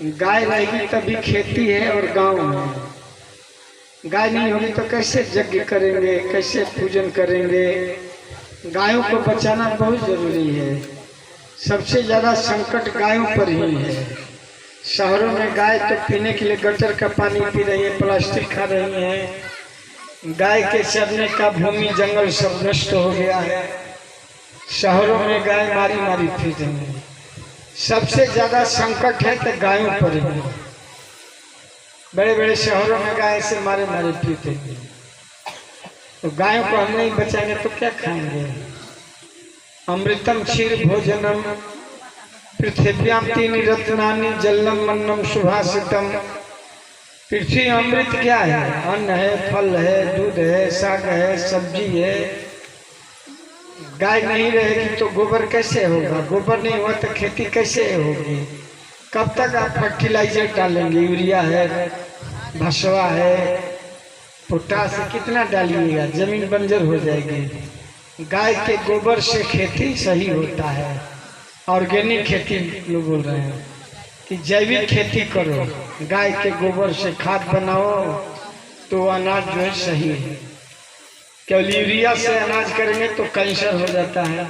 गाय रहेगी तभी खेती है और गांव है। गाय नहीं होगी तो कैसे यज्ञ करेंगे, कैसे पूजन करेंगे। गायों को बचाना बहुत जरूरी है। सबसे ज्यादा संकट गायों पर ही है। शहरों में गाय तो पीने के लिए गटर का पानी पी रही है, प्लास्टिक खा रही है। गाय के चरने का भूमि जंगल सब नष्ट हो गया है। शहरों में गाय मारी मारी फिर रही है। सबसे ज्यादा संकट है तो गायों पर ही। बड़े बड़े शहरों में गाय से मारे मारे पीते हैं। तो गायों को हम नहीं बचाएंगे तो क्या खाएंगे। अमृतम क्षीर भोजनम पृथिव्याम तीन रत्नानि जलम मन्नम सुभाषितम। पृथ्वी अमृत क्या है? अन्न है, फल है, दूध है, साग है, सब्जी है। गाय नहीं रहेगी तो गोबर कैसे होगा? गोबर नहीं हुआ तो खेती कैसे होगी? कब तक आप फर्टिलाइजर डालेंगे? यूरिया है, भसवा है, पोटास कितना डालिएगा? जमीन बंजर हो जाएगी। गाय के गोबर से खेती सही होता है। ऑर्गेनिक खेती लोग बोल रहे हैं कि जैविक खेती करो, गाय के गोबर से खाद बनाओ तो अनाज जो है सही है। केवल यूरिया से अनाज करेंगे तो कैंसर हो जाता है।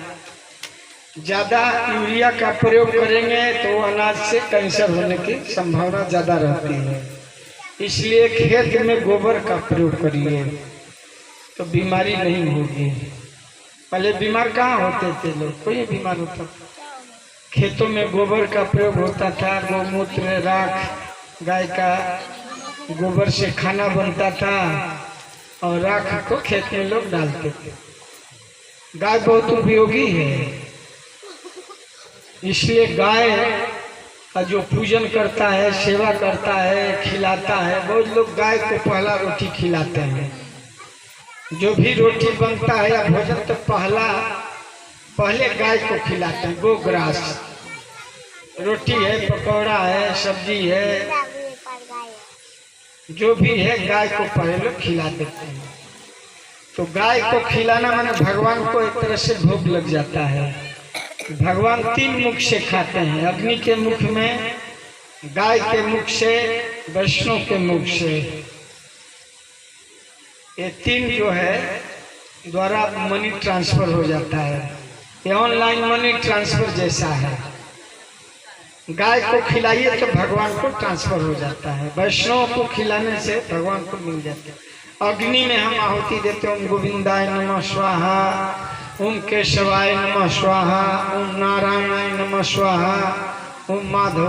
ज्यादा यूरिया का प्रयोग करेंगे तो अनाज से कैंसर होने की संभावना ज्यादा रहती है। इसलिए खेत में गोबर का प्रयोग करिए तो बीमारी नहीं होगी। पहले बीमार कहाँ होते थे लोग? कोई बीमार होता था? खेतों में गोबर का प्रयोग होता था। गौमूत्र, राख, गाय का गोबर से खाना बनता था और राख को खेत में लोग डालते थे। गाय बहुत उपयोगी है। इसलिए गाय का जो पूजन करता है, सेवा करता है, खिलाता है। बहुत लोग गाय को पहला रोटी खिलाते हैं। जो भी रोटी बनता है या भोजन तो पहले गाय को खिलाते हैं। गोग्रास रोटी है, पकौड़ा है, सब्जी है, जो भी है गाय को पहले लोग खिला देते हैं। तो गाय को खिलाना माने भगवान को एक तरह से भोग लग जाता है। भगवान तीन मुख से खाते हैं। अग्नि के मुख में, गाय के मुख से, वैष्णव के मुख से। ये तीन जो है द्वारा मनी ट्रांसफर हो जाता है। ये ऑनलाइन मनी ट्रांसफर जैसा है। गाय को खिलाइए तो भगवान को ट्रांसफर हो जाता है। वैष्णव को खिलाने से भगवान को मिल जाता है। अग्नि में हम आहुति देते हैं। ओम गोविंदाय नमः स्वाहा, ओम केशवाय नमः स्वाहा, ओम नारायणाय नमः स्वाहा, ओम माधवाय